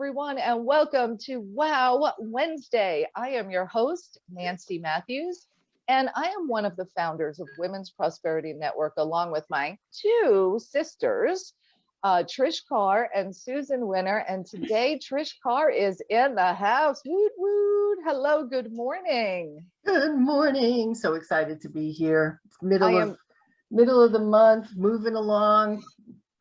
everyone, and welcome to Wow Wednesday. I am your host, Nancy Matthews, and I am one of the founders of Women's Prosperity Network, along with my two sisters, Trish Carr and Susan Winter. And today, Trish Carr is in the house. Woot, woot. Hello, good morning. Good morning. So excited to be here. Middle of the month, moving along.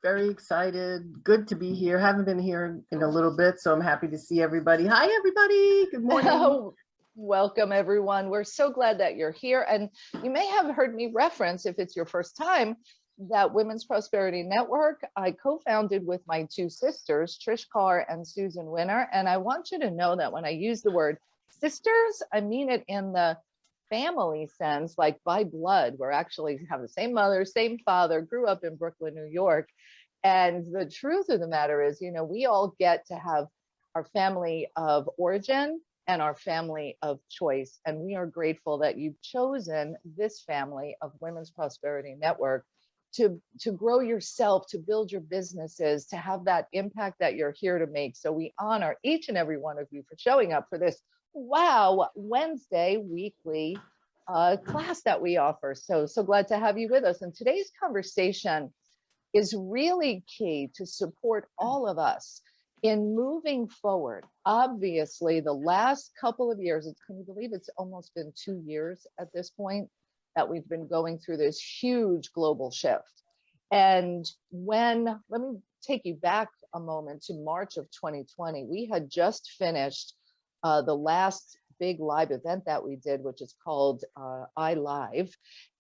Very excited. Good to be here. Haven't been here in a little bit, so I'm happy to see everybody. Hi, everybody. Good morning. Welcome, everyone. We're so glad that you're here. And you may have heard me reference, if it's your first time, that Women's Prosperity Network I co-founded with my two sisters, Trish Carr and Susan Winter. And I want you to know that when I use the word sisters, I mean it in the family sense, like by blood. We're actually have the same mother, same father, grew up in Brooklyn, New York. And the truth of the matter is, you know, we all get to have our family of origin and our family of choice. And we are grateful that you've chosen this family of Women's Prosperity Network to grow yourself, to build your businesses, to have that impact that you're here to make. So we honor each and every one of you for showing up for this Wow Wednesday weekly class that we offer. So glad to have you with us. And today's conversation is really key to support all of us in moving forward. Obviously, the last couple of years, can you believe it's almost been 2 years at this point that we've been going through this huge global shift. And let me take you back a moment to March of 2020. We had just finished the last big live event that we did, which is called iLive.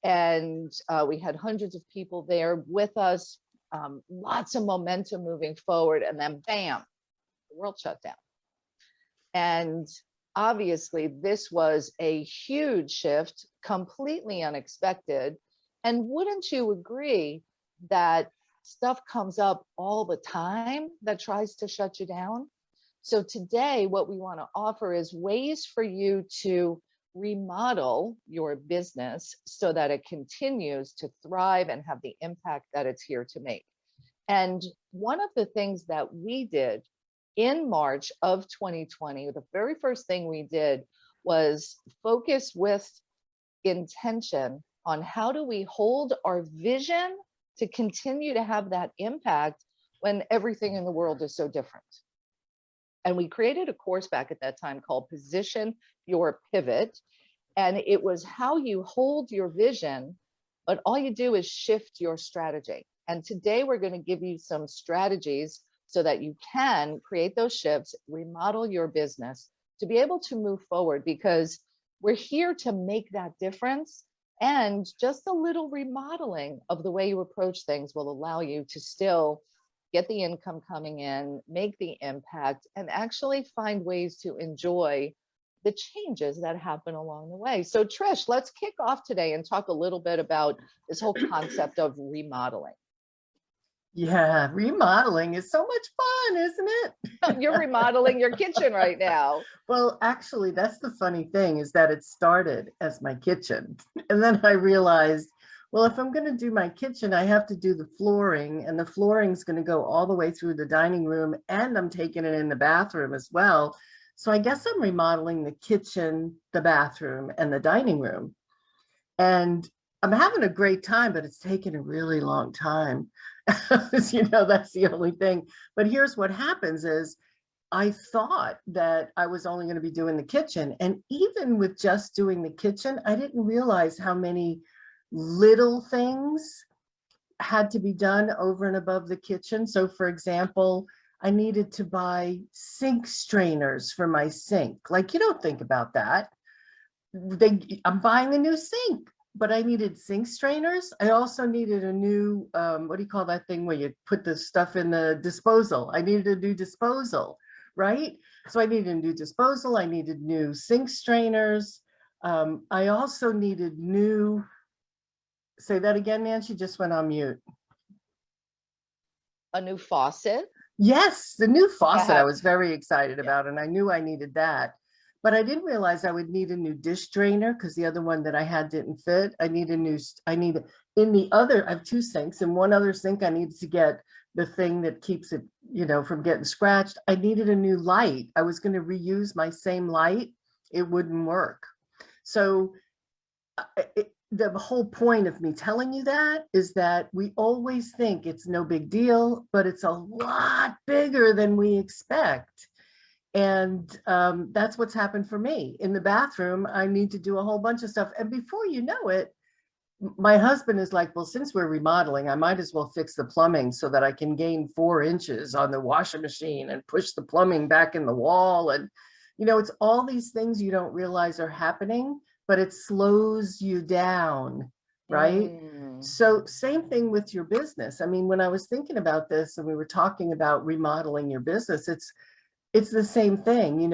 And we had hundreds of people there with us, lots of momentum moving forward. And then bam, the world shut down. And obviously this was a huge shift, completely unexpected. And wouldn't you agree that stuff comes up all the time that tries to shut you down? So today, what we want to offer is ways for you to remodel your business so that it continues to thrive and have the impact that it's here to make. And one of the things that we did in March of 2020, the very first thing we did was focus with intention on how do we hold our vision to continue to have that impact when everything in the world is so different. And we created a course back at that time called Position Your Pivot. And it was how you hold your vision, but all you do is shift your strategy. And today we're going to give you some strategies so that you can create those shifts, remodel your business to be able to move forward, because we're here to make that difference. And just a little remodeling of the way you approach things will allow you to still get the income coming in, make the impact, and actually find ways to enjoy the changes that happen along the way. So Trish, let's kick off today and talk a little bit about this whole concept of remodeling. Yeah, remodeling is so much fun, isn't it? You're remodeling your kitchen right now. Well, actually, that's the funny thing, is that it started as my kitchen. And then I realized, well, if I'm going to do my kitchen, I have to do the flooring, and the flooring is going to go all the way through the dining room, and I'm taking it in the bathroom as well. So I guess I'm remodeling the kitchen, the bathroom, and the dining room. And I'm having a great time, but it's taken a really long time. You know, that's the only thing. But here's what happens is I thought that I was only going to be doing the kitchen. And even with just doing the kitchen, I didn't realize how many little things had to be done over and above the kitchen. So for example, I needed to buy sink strainers for my sink. Like, you don't think about that. I'm buying a new sink, but I needed sink strainers. I also needed a new, what do you call that thing where you put the stuff in the disposal? I needed a new disposal, right? So I needed a new disposal. I needed new sink strainers. I also needed new, say that again, Nancy, just went on mute. A new faucet? Yes, the new faucet I was very excited about, and I knew I needed that. But I didn't realize I would need a new dish drainer because the other one that I had didn't fit. I have two sinks. In one other sink, I needed to get the thing that keeps it, from getting scratched. I needed a new light. I was going to reuse my same light. It wouldn't work. So the whole point of me telling you that is that we always think it's no big deal, but it's a lot bigger than we expect. And that's what's happened for me. In the bathroom, I need to do a whole bunch of stuff. And before you know it, my husband is like, well, since we're remodeling, I might as well fix the plumbing so that I can gain 4 inches on the washing machine and push the plumbing back in the wall. And, it's all these things you don't realize are happening, but it slows you down, right? So same thing with your business. I mean, when I was thinking about this and we were talking about remodeling your business, it's the same thing.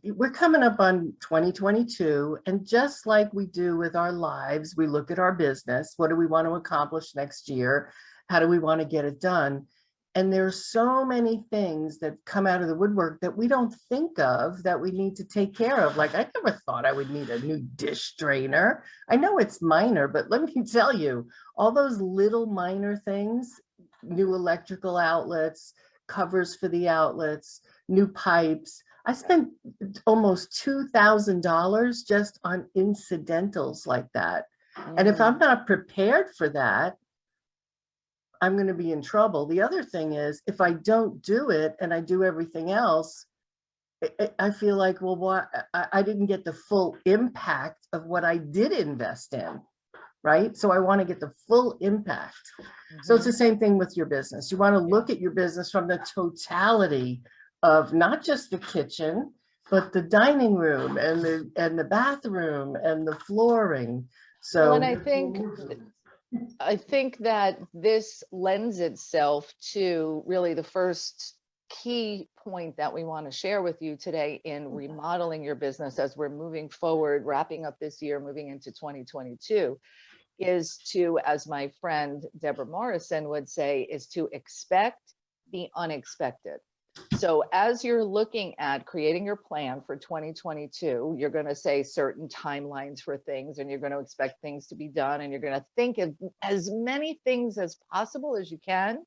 We're coming up on 2022, and just like we do with our lives, we look at our business. What do we want to accomplish next year? How do we want to get it done? And there's so many things that come out of the woodwork that we don't think of that we need to take care of. Like, I never thought I would need a new dish drainer. I know it's minor, but let me tell you, all those little minor things, new electrical outlets, covers for the outlets, new pipes. I spent almost $2,000 just on incidentals like that. And if I'm not prepared for that, I'm going to be in trouble. The other thing is, if I don't do it and I do everything else, I feel like, well, what, I didn't get the full impact of what I did invest in, right? So I want to get the full impact. So it's the same thing with your business. You want to look at your business from the totality of not just the kitchen, but the dining room and the bathroom and the flooring. So, well, and I think that this lends itself to really the first key point that we want to share with you today in remodeling your business as we're moving forward, wrapping up this year, moving into 2022, is to, as my friend Deborah Morrison would say, is to expect the unexpected. So as you're looking at creating your plan for 2022, you're going to say certain timelines for things, and you're going to expect things to be done, and you're going to think of as many things as possible as you can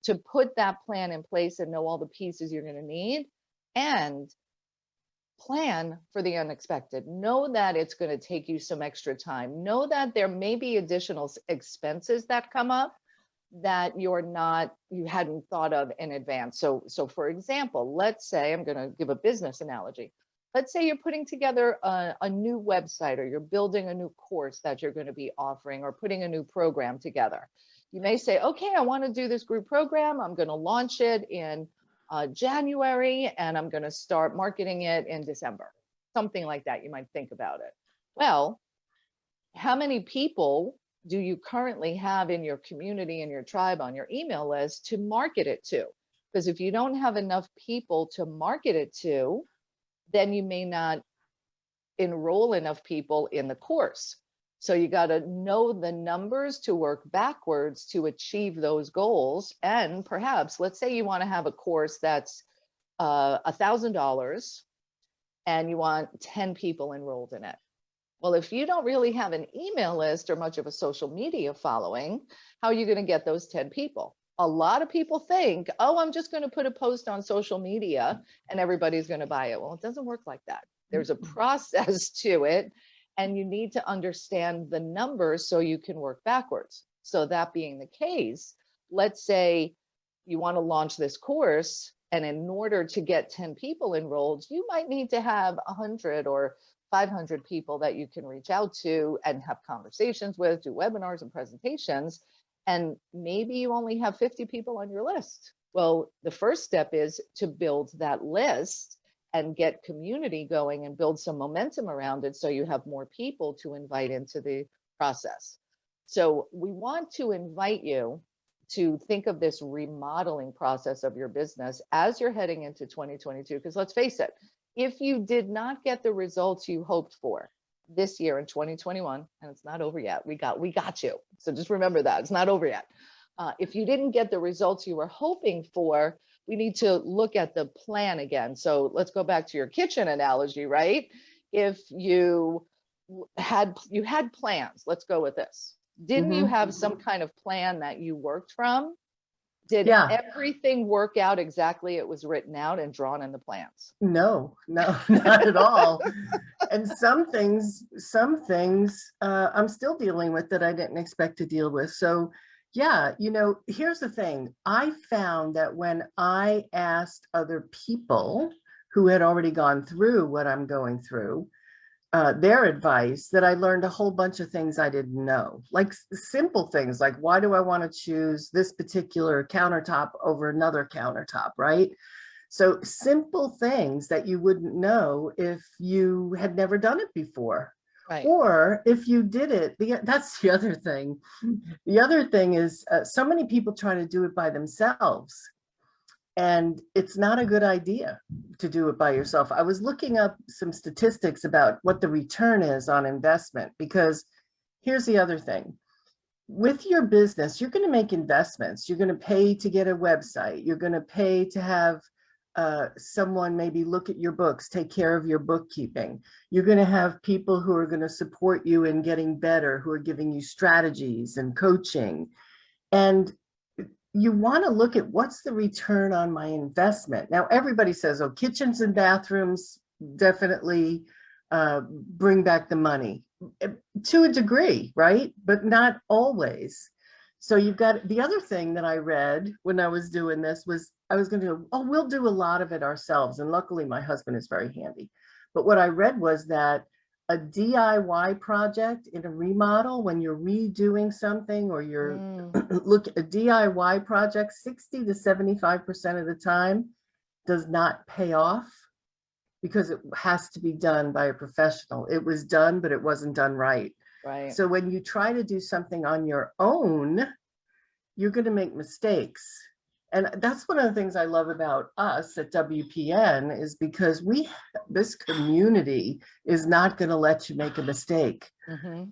to put that plan in place and know all the pieces you're going to need, and plan for the unexpected. Know that it's going to take you some extra time. Know that there may be additional expenses that come up that you hadn't thought of in advance. So for example, let's say, I'm going to give a business analogy. Let's say you're putting together a new website, or you're building a new course that you're going to be offering, or putting a new program together. You may say, okay, I want to do this group program. I'm going to launch it in January, and I'm going to start marketing it in December. Something like that. You might think about it. Well, how many people do you currently have in your community, in your tribe, on your email list to market it to? Because if you don't have enough people to market it to, then you may not enroll enough people in the course. So you got to know the numbers to work backwards to achieve those goals. And perhaps, let's say you want to have a course that's $1,000 and you want 10 people enrolled in it. Well, if you don't really have an email list or much of a social media following, how are you going to get those 10 people? A lot of people think, oh, I'm just going to put a post on social media and everybody's going to buy it. Well, it doesn't work like that. There's a process to it, and you need to understand the numbers so you can work backwards. So that being the case, let's say you want to launch this course, and in order to get 10 people enrolled, you might need to have 100 or 500 people that you can reach out to and have conversations with, do webinars and presentations, and maybe you only have 50 people on your list. Well, the first step is to build that list and get community going and build some momentum around it so you have more people to invite into the process. So we want to invite you to think of this remodeling process of your business as you're heading into 2022, because let's face it, if you did not get the results you hoped for this year in 2021, and it's not over yet, we got you. So just remember that it's not over yet. If you didn't get the results you were hoping for, we need to look at the plan again. So let's go back to your kitchen analogy, right? If you had plans, let's go with this. Didn't you have some kind of plan that you worked from? Did Yeah. everything work out exactly it was written out and drawn in the plans? No, not at all. And some things I'm still dealing with that I didn't expect to deal with. So yeah, here's the thing. I found that when I asked other people who had already gone through what I'm going through, their advice, that I learned a whole bunch of things I didn't know, like simple things like, why do I want to choose this particular countertop over another countertop, right? So simple things that you wouldn't know if you had never done it before. Right. Or if you did it, that's the other thing. The other thing is so many people try to do it by themselves. And it's not a good idea to do it by yourself. I was looking up some statistics about what the return is on investment, because here's the other thing. With your business, you're going to make investments. You're going to pay to get a website. You're going to pay to have someone maybe look at your books, take care of your bookkeeping. You're going to have people who are going to support you in getting better, who are giving you strategies and coaching. And you want to look at what's the return on my investment. Now, everybody says, oh, kitchens and bathrooms definitely bring back the money to a degree, right? But not always. So you've got the other thing that I read when I was doing this was I was going to go, oh, we'll do a lot of it ourselves. And luckily my husband is very handy. But what I read was that a DIY project in a remodel, when you're redoing something or you're look at a DIY project, 60 to 75% of the time does not pay off because it has to be done by a professional. It was done, but it wasn't done right. Right. So when you try to do something on your own, you're going to make mistakes. And that's one of the things I love about us at WPN is because this community is not going to let you make a mistake.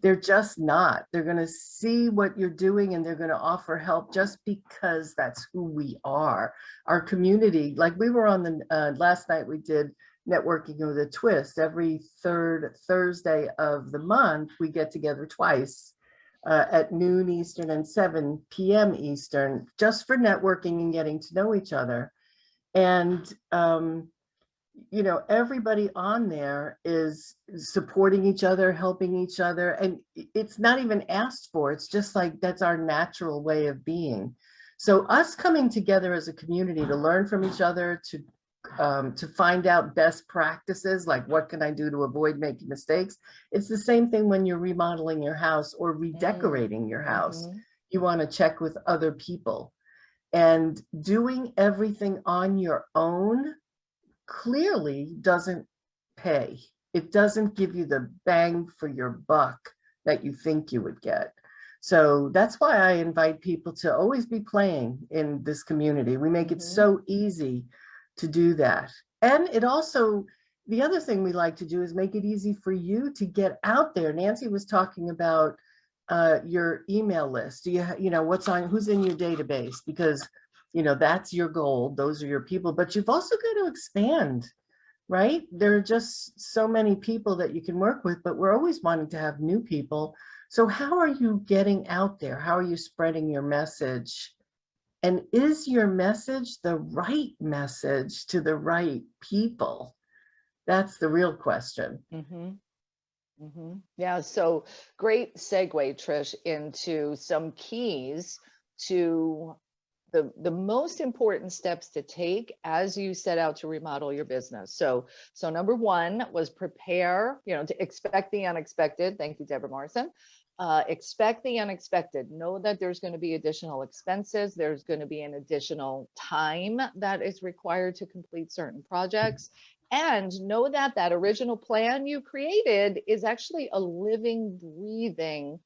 They're just not. They're going to see what you're doing and they're going to offer help just because that's who we are. Our community, like we were on the last night, we did networking with a twist. Every third Thursday of the month, we get together twice. At noon Eastern and 7 p.m. Eastern, just for networking and getting to know each other. And, everybody on there is supporting each other, helping each other. And it's not even asked for. It's just like, that's our natural way of being. So us coming together as a community to learn from each other, to find out best practices, like what can I do to avoid making mistakes. It's the same thing when you're remodeling your house or redecorating your house. You want to check with other people, and doing everything on your own clearly doesn't pay. It doesn't give you the bang for your buck that you think you would get. So that's why I invite people to always be playing in this community. We make it so easy to do that. And it also, the other thing we like to do is make it easy for you to get out there. Nancy was talking about your email list. Do who's in your database? Because, that's your goal. Those are your people, but you've also got to expand, right? There are just so many people that you can work with, but we're always wanting to have new people. So how are you getting out there? How are you spreading your message? And is your message the right message to the right people? That's the real question. Yeah, so great segue, Trish, into some keys to the most important steps to take as you set out to remodel your business. So number one was prepare, to expect the unexpected. Thank you, Deborah Morrison. Expect the unexpected. Know that there's going to be additional expenses. There's going to be an additional time that is required to complete certain projects. And know that that original plan you created is actually a living, breathing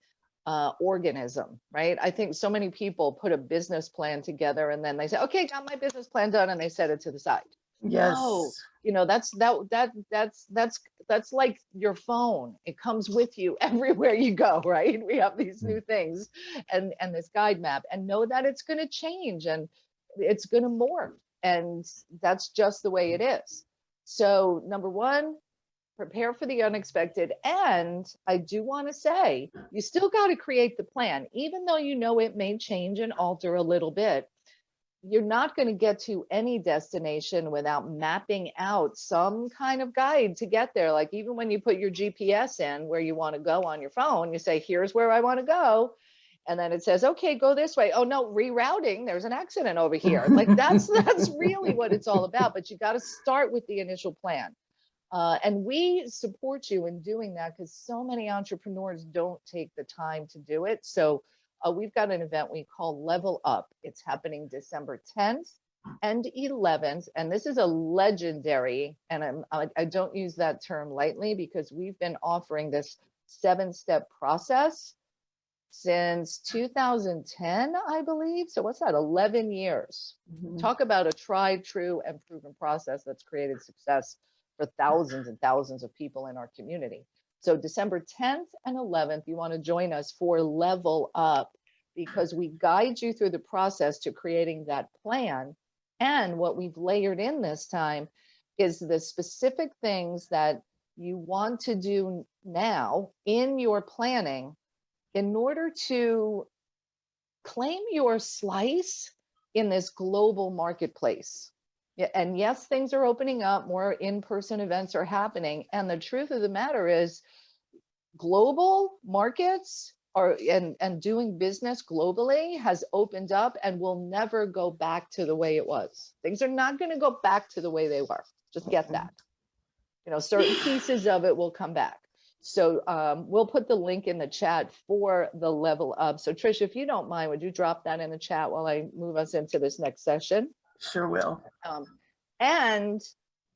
organism, right? I think so many people put a business plan together and then they say, okay, got my business plan done, and they set it to the side. Yes. No, that's like your phone. It comes with you everywhere you go, right? We have these new things and this guide map, and know that it's going to change and it's going to morph, and that's just the way it is. So number one, prepare for the unexpected. And I do want to say, you still got to create the plan, even though it may change and alter a little bit. you're not going to get to any destination without mapping out some kind of guide to get there. Like even when you put your GPS in where you want to go on your phone, you say, here's where I want to go. And then it says, okay, go this way. Oh no, rerouting, there's an accident over here. Like that's really what it's all about. But you got to start with the initial plan. And we support you in doing that because so many entrepreneurs don't take the time to do it. So we've got an event we call Level Up. It's happening December 10th and 11th. And this is a legendary, and I don't use that term lightly because we've been offering this 7-step process since 2010, I believe. So what's that, 11 years. Talk about a tried, true, and proven process that's created success for thousands and thousands of people in our community. So December 10th and 11th, you want to join us for Level Up because we guide you through the process to creating that plan. And what we've layered in this time is the specific things that you want to do now in your planning in order to claim your slice in this global marketplace. And yes, things are opening up, more in-person events are happening. And the truth of the matter is global markets are and doing business globally has opened up and will never go back to the way it was. Things are not going to go back to the way they were. Just get that. Certain pieces of it will come back. So we'll put the link in the chat for the Level Up. So Trish, if you don't mind, would you drop that in the chat while I move us into this next session? Sure will. And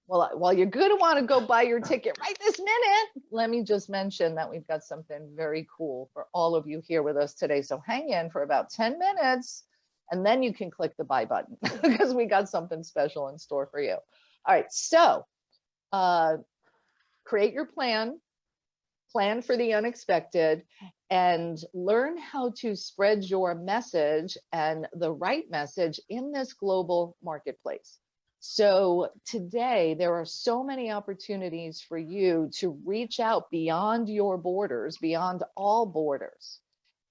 while you're going to want to go buy your ticket right this minute, let me just mention that we've got something very cool for all of you here with us today. So hang in for about 10 minutes and then you can click the buy button because we got something special in store for you. All right, so create your plan for the unexpected, and learn how to spread your message and the right message in this global marketplace. So today, there are so many opportunities for you to reach out beyond your borders, beyond all borders.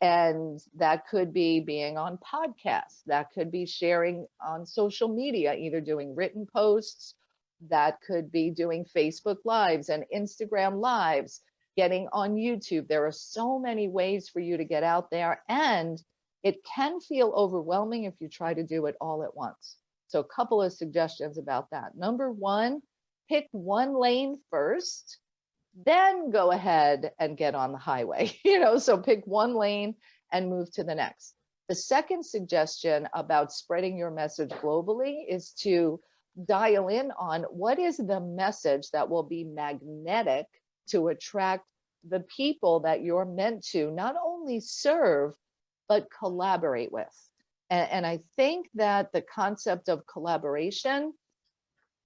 And that could be being on podcasts, that could be sharing on social media, either doing written posts, that could be doing Facebook Lives and Instagram Lives, getting on YouTube. There are so many ways for you to get out there, and it can feel overwhelming if you try to do it all at once. So a couple of suggestions about that. Number one, pick one lane first, then go ahead and get on the highway. So pick one lane and move to the next. The second suggestion about spreading your message globally is to dial in on what is the message that will be magnetic to attract the people that you're meant to not only serve, but collaborate with. And I think that the concept of collaboration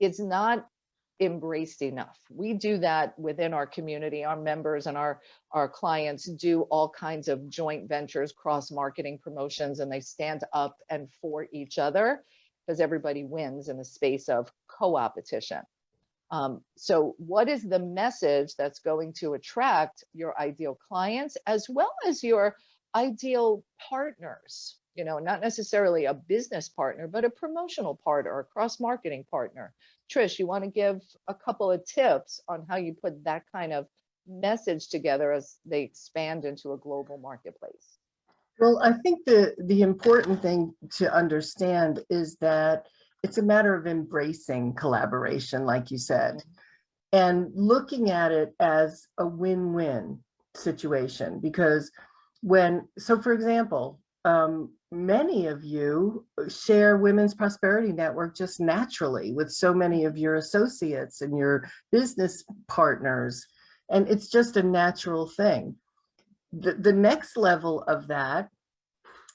is not embraced enough. We do that within our community. Our members and our clients do all kinds of joint ventures, cross-marketing promotions, and they stand up and for each other because everybody wins in the space of co-opetition. So what is the message that's going to attract your ideal clients as well as your ideal partners? Not necessarily a business partner, but a promotional partner, a cross-marketing partner. Trish, you want to give a couple of tips on how you put that kind of message together as they expand into a global marketplace? Well, I think the important thing to understand is that it's a matter of embracing collaboration, like you said, and looking at it as a win-win situation. Because for example, many of you share Women's Prosperity Network just naturally with so many of your associates and your business partners, and it's just a natural thing. The next level of that,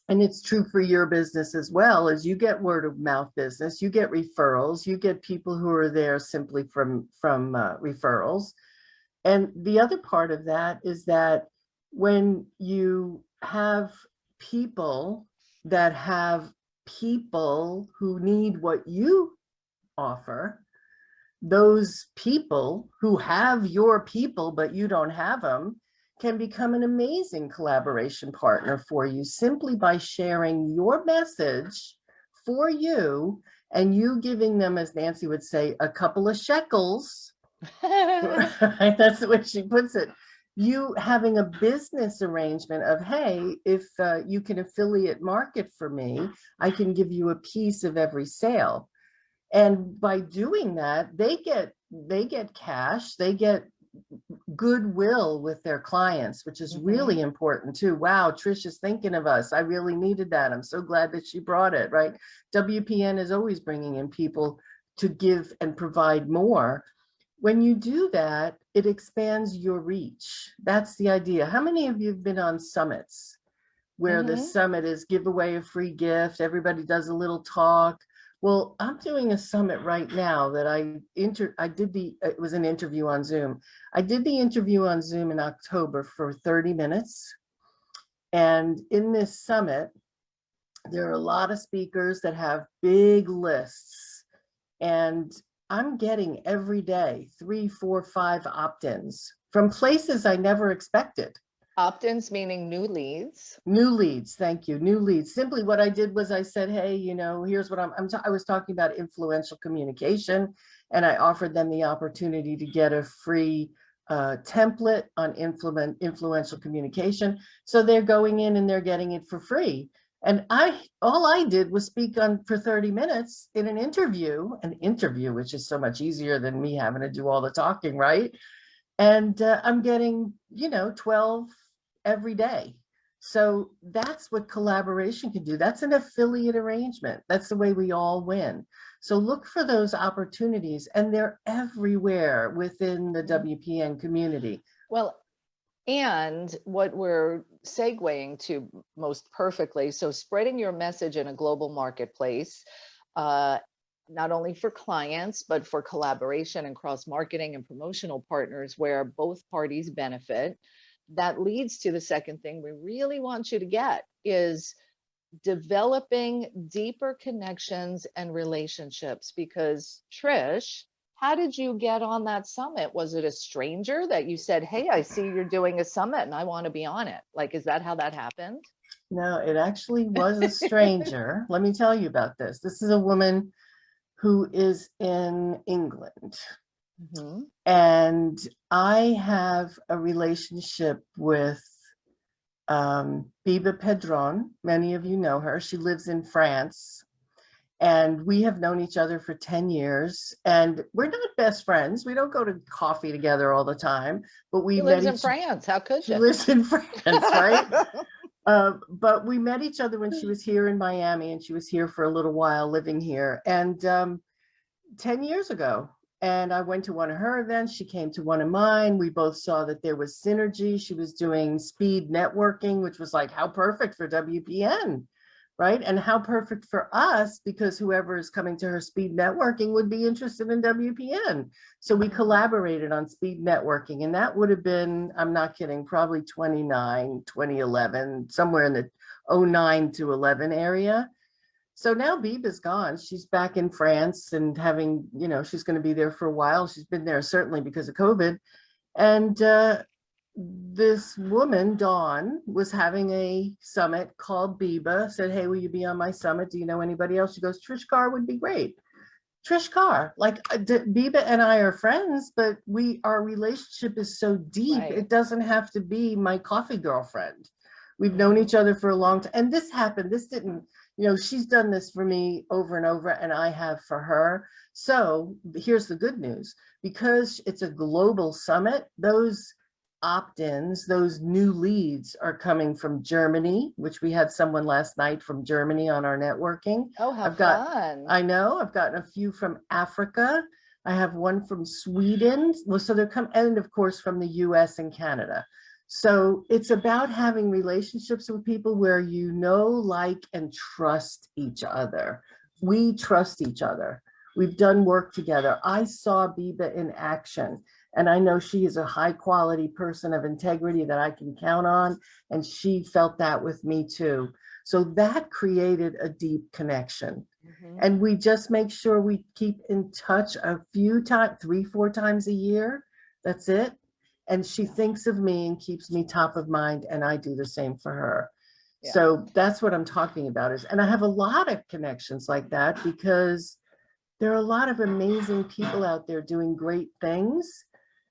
and it's true for your business as well, is you get word of mouth business, you get referrals, you get people who are there simply from referrals. And the other part of that is that when you have people that have people who need what you offer, those people who have your people but you don't have them can become an amazing collaboration partner for you simply by sharing your message for you, and you giving them, as Nancy would say, a couple of shekels, right? That's the way she puts it. You having a business arrangement of, hey, if you can affiliate market for me, I can give you a piece of every sale. And by doing that, they get cash, they get goodwill with their clients, which is really important too. Wow, Trish is thinking of us. I really needed that. I'm so glad that she brought it, right? WPN is always bringing in people to give and provide more. When you do that, it expands your reach. That's the idea. How many of you have been on summits where the summit is give away a free gift, everybody does a little talk? Well, I'm doing a summit right now that it was an interview on Zoom. I did the interview on Zoom in October for 30 minutes. And in this summit, there are a lot of speakers that have big lists. And I'm getting every day 3, 4, 5 opt-ins from places I never expected. Opt-ins meaning new leads. New leads, thank you. New leads. Simply what I did was I said, hey, here's what I was talking about influential communication, and I offered them the opportunity to get a free template on influential communication. So they're going in and they're getting it for free. And all I did was speak for 30 minutes in an interview, which is so much easier than me having to do all the talking, right? And I'm getting, 12 every day. So that's what collaboration can do. That's an affiliate arrangement. That's the way we all win. So look for those opportunities, and they're everywhere within the WPN community. Well, and what we're segueing to most perfectly, so spreading your message in a global marketplace, not only for clients, but for collaboration and cross-marketing and promotional partners where both parties benefit. That leads to the second thing we really want you to get is developing deeper connections and relationships. Because Trish, how did you get on that summit? Was it a stranger that you said, hey, I see you're doing a summit and I want to be on it? Like, is that how that happened? No, it actually was a stranger. Let me tell you about this. This is a woman who is in England. And I have a relationship with Biba Pedron. Many of you know her. She lives in France. And we have known each other for 10 years. And we're not best friends. We don't go to coffee together all the time. But we met in France. How could you? She lives in France, right? But we met each other when she was here in Miami, and she was here for a little while living here. And 10 years ago, and I went to one of her events. She came to one of mine. We both saw that there was synergy. She was doing speed networking, which was like, how perfect for WPN, right? And how perfect for us, because whoever is coming to her speed networking would be interested in WPN. So we collaborated on speed networking, and that would have been, I'm not kidding, probably 2011, somewhere in the 09 to 11 area. So now Biba's gone. She's back in France and having, she's going to be there for a while. She's been there certainly because of COVID. And this woman, Dawn, was having a summit called Biba, said, hey, will you be on my summit? Do you know anybody else? She goes, Trish Carr would be great. Trish Carr, like Biba and I are friends, but our relationship is so deep. Right. It doesn't have to be my coffee girlfriend. We've known each other for a long time. And this happened. This didn't, she's done this for me over and over, and I have for her. So here's the good news. Because it's a global summit, those opt-ins, those new leads are coming from Germany, which we had someone last night from Germany on our networking. Oh, how fun. I know. I've gotten a few from Africa. I have one from Sweden. Well, so they're coming, and of course from the US and Canada. So it's about having relationships with people where like, and trust each other. We trust each other. We've done work together. I saw Biba in action, and I know she is a high quality person of integrity that I can count on. And she felt that with me too. So that created a deep connection. And we just make sure we keep in touch a few times, 3-4 times a year. That's it. And she thinks of me and keeps me top of mind, and I do the same for her. So that's what I'm talking about and I have a lot of connections like that because there are a lot of amazing people out there doing great things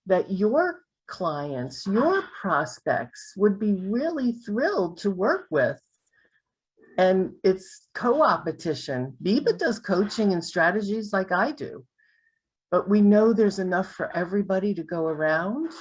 that your clients, your prospects would be really thrilled to work with. And it's co-opetition. Biba does coaching and strategies like I do, but we know there's enough for everybody to go around.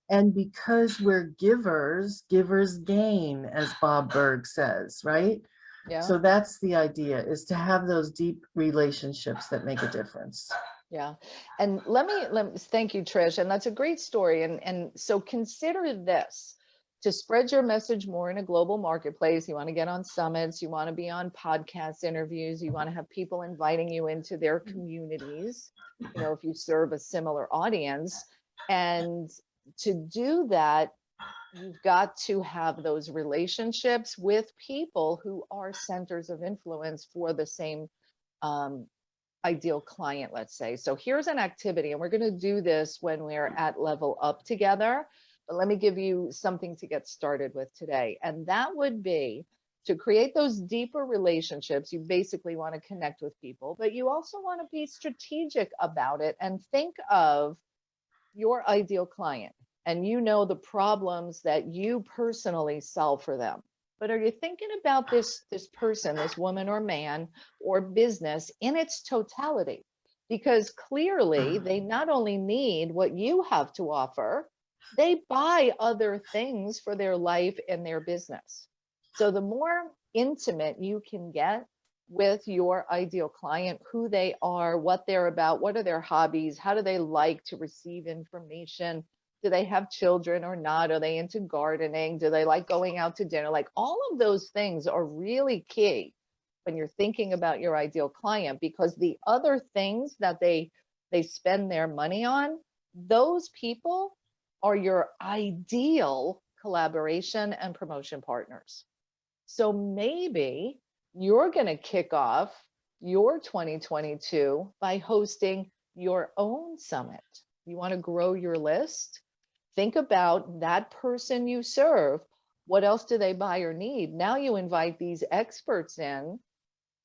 And because we're givers, givers gain, as Bob Berg says, right? Yeah. So that's the idea, is to have those deep relationships that make a difference. Yeah. And let me thank you, Trish. And that's a great story. And so consider this: to spread your message more in a global marketplace. You want to get on summits, you want to be on podcast interviews, you want to have people inviting you into their communities, you know, if you serve a similar audience. And to do that, you've got to have those relationships with people who are centers of influence for the same ideal client, let's say. So here's an activity, and we're going to do this when we're at Level Up together. But let me give you something to get started with today. And that would be to create those deeper relationships. You basically want to connect with people, but you also want to be strategic about it and think of your ideal client. And you know the problems that you personally solve for them. But are you thinking about this person, this woman or man or business in its totality? Because clearly they not only need what you have to offer, they buy other things for their life and their business. So the more intimate you can get with your ideal client, who they are, what they're about, what are their hobbies, how do they like to receive information, do they have children or not? Are they into gardening? Do they like going out to dinner? Like, all of those things are really key when you're thinking about your ideal client, because the other things that they spend their money on, those people are your ideal collaboration and promotion partners. So maybe you're going to kick off your 2022 by hosting your own summit. You want to grow your list? Think about that person you serve. What else do they buy or need? Now you invite these experts in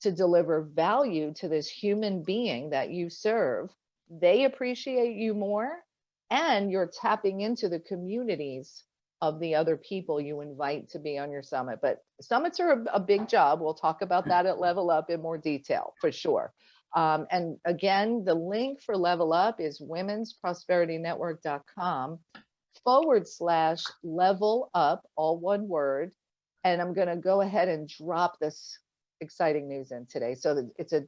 to deliver value to this human being that you serve. They appreciate you more, and you're tapping into the communities of the other people you invite to be on your summit. But summits are a big job. We'll talk about that at Level Up in more detail for sure. And again, the link for Level Up is womensprosperinetwork.com/level up, all one word. And I'm going to go ahead and drop this exciting news in today. So it's a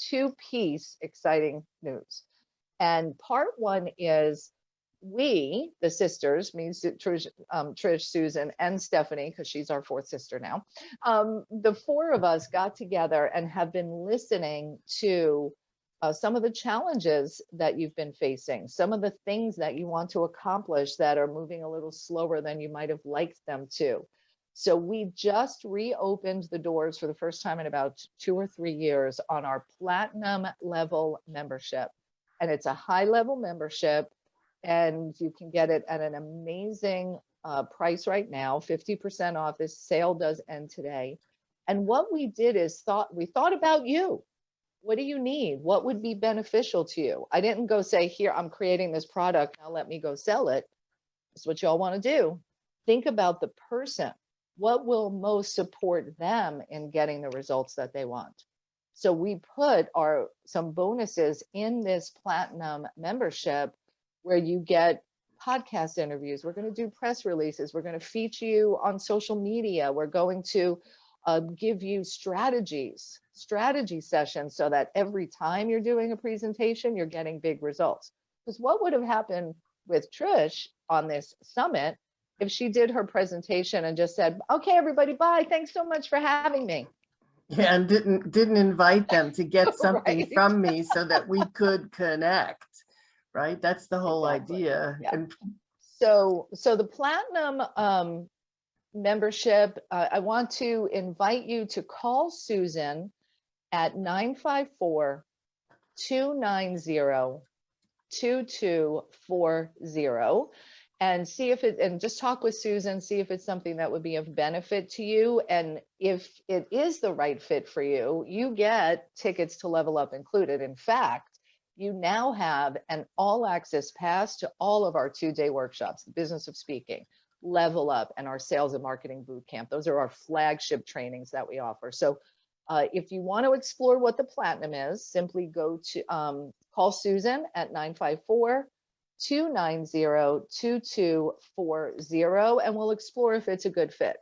two-piece exciting news. And part one is, we, the sisters, means Trish, Susan, and Stephanie, because she's our fourth sister now. The four of us got together and have been listening to some of the challenges that you've been facing, some of the things that you want to accomplish that are moving a little slower than you might have liked them to. So we just reopened the doors for the first time in about 2 or 3 years on our platinum level membership. And it's a high level membership, and you can get it at an amazing price right now, 50% off. This sale does end today. And what we did is we thought about you. What do you need? What would be beneficial to you? I didn't go say, here, I'm creating this product, now let me go sell it. That's what y'all want to do. Think about the person. What will most support them in getting the results that they want? So we put some bonuses in this platinum membership, where you get podcast interviews. We're going to do press releases. We're going to feature you on social media. We're going to give you strategy sessions, so that every time you're doing a presentation, you're getting big results. Because what would have happened with Trish on this summit if she did her presentation and just said, okay, everybody, bye. Thanks so much for having me. Yeah, and didn't invite them to get something Right. from me so that we could connect, right? That's the whole idea. Yeah. And so the platinum membership, I want to invite you to call Susan at 954-290-2240. and see if it, and just talk with Susan, see if it's something that would be of benefit to you. And if it is the right fit for you, you get tickets to Level Up included. In fact, you now have an all access pass to all of our 2-day workshops, the business of speaking, Level Up, and our sales and marketing boot camp. Those are our flagship trainings that we offer. So if you want to explore what the platinum is, simply go to call Susan at 954-290-2240, and we'll explore if it's a good fit.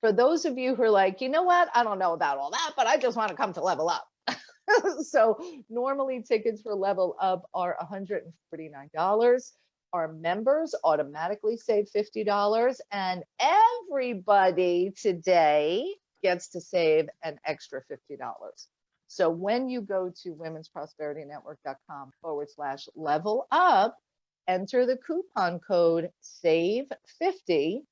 For those of you who are like, you know what, I don't know about all that, but I just want to come to Level Up. So normally tickets for Level Up are $149. Our members automatically save $50, and everybody today gets to save an extra $50. So when you go to womensprosperityNetwork.com/level up, enter the coupon code SAVE50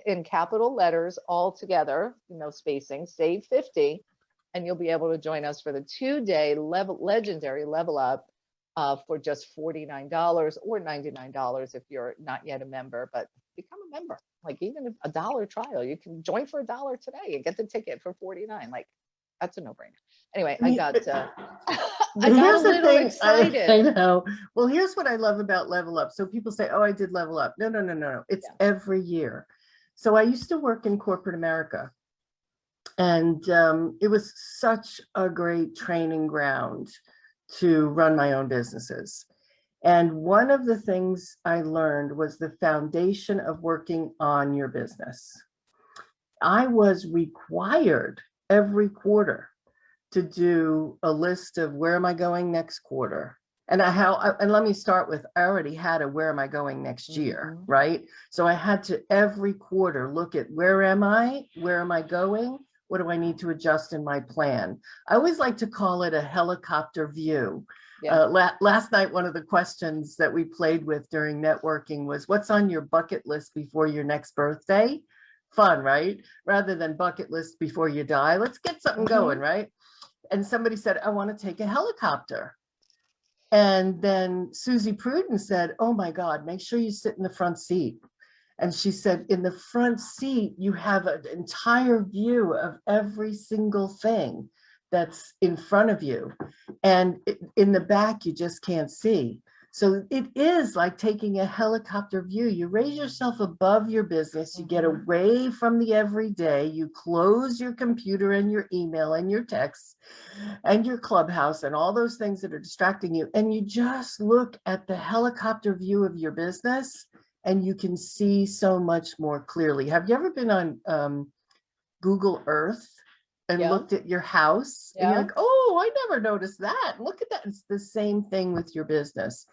in capital letters all together, no spacing, SAVE50, and you'll be able to join us for the 2-day legendary Level Up for just $49 or $99 if you're not yet a member, but become a member. Like even if $1 trial, you can join for $1 today and get the ticket for $49. Like that's a no-brainer. Anyway, I got I got Here's a little excited. I know. Well, here's what I love about Level Up. So people say, oh, I did Level Up. No, no, no, no. It's every year. So I used to work in corporate America, and it was such a great training ground to run my own businesses. And one of the things I learned was the foundation of working on your business. I was required every quarter to do a list of where am I going next quarter? And and let me start with, I already had a where am I going next year, right? So I had to every quarter look at where am I going? What do I need to adjust in my plan? I always like to call it a helicopter view. Yeah. Last night, one of the questions that we played with during networking was, what's on your bucket list before your next birthday? Fun, right? Rather than bucket list before you die. Let's get something going, right? And somebody said, I want to take a helicopter. And then Susie Pruden said, oh my God, make sure you sit in the front seat. And she said, in the front seat, you have an entire view of every single thing that's in front of you. And in the back, you just can't see. So it is like taking a helicopter view. You raise yourself above your business, you get away from the everyday, you close your computer and your email and your texts and your Clubhouse and all those things that are distracting you. And you just look at the helicopter view of your business, and you can see so much more clearly. Have you ever been on Google Earth and looked at your house? And you're like, oh, I never noticed that. Look at that. It's the same thing with your business.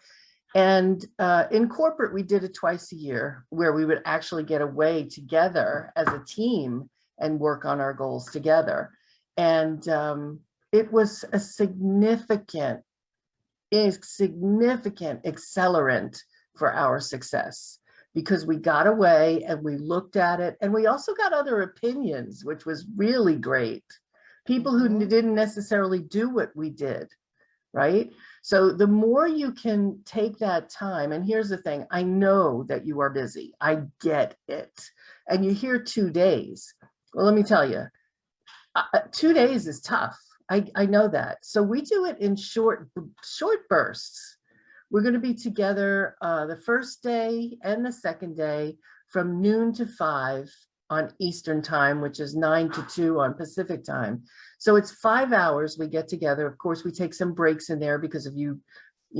And in corporate, we did it twice a year where we would actually get away together as a team and work on our goals together. And it was a significant accelerant for our success, because we got away and we looked at it, and we also got other opinions, which was really great. People who didn't necessarily do what we did, right? So the more you can take that time, and here's the thing, I know that you are busy, I get it. And you hear 2 days. Well, let me tell you, 2 days is tough. I know that. So we do it in short bursts. We're going to be together the first day and the second day from noon to 5 on Eastern time, which is 9 to 2 on Pacific time. So it's 5 hours we get together. Of course, we take some breaks in there because of you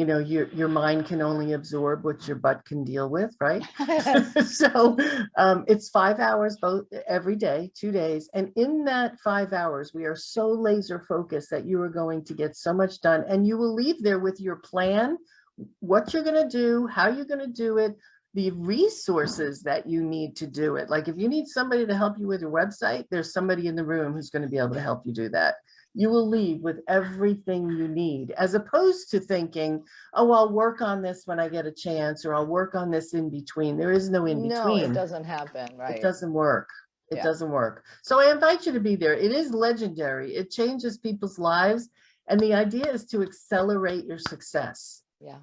know, your mind can only absorb what your butt can deal with, right? So it's 5 hours both every day, 2 days. And in that 5 hours, we are so laser focused that you are going to get so much done, and you will leave there with your plan, what you're going to do, how you're going to do it, the resources that you need to do it. Like if you need somebody to help you with your website, there's somebody in the room who's going to be able to help you do that. You will leave with everything you need, as opposed to thinking, oh, I'll work on this when I get a chance, or I'll work on this in between. There is no in between. No, it doesn't happen, right? It doesn't work. It doesn't work. So I invite you to be there. It is legendary. It changes people's lives. And the idea is to accelerate your success. Yeah.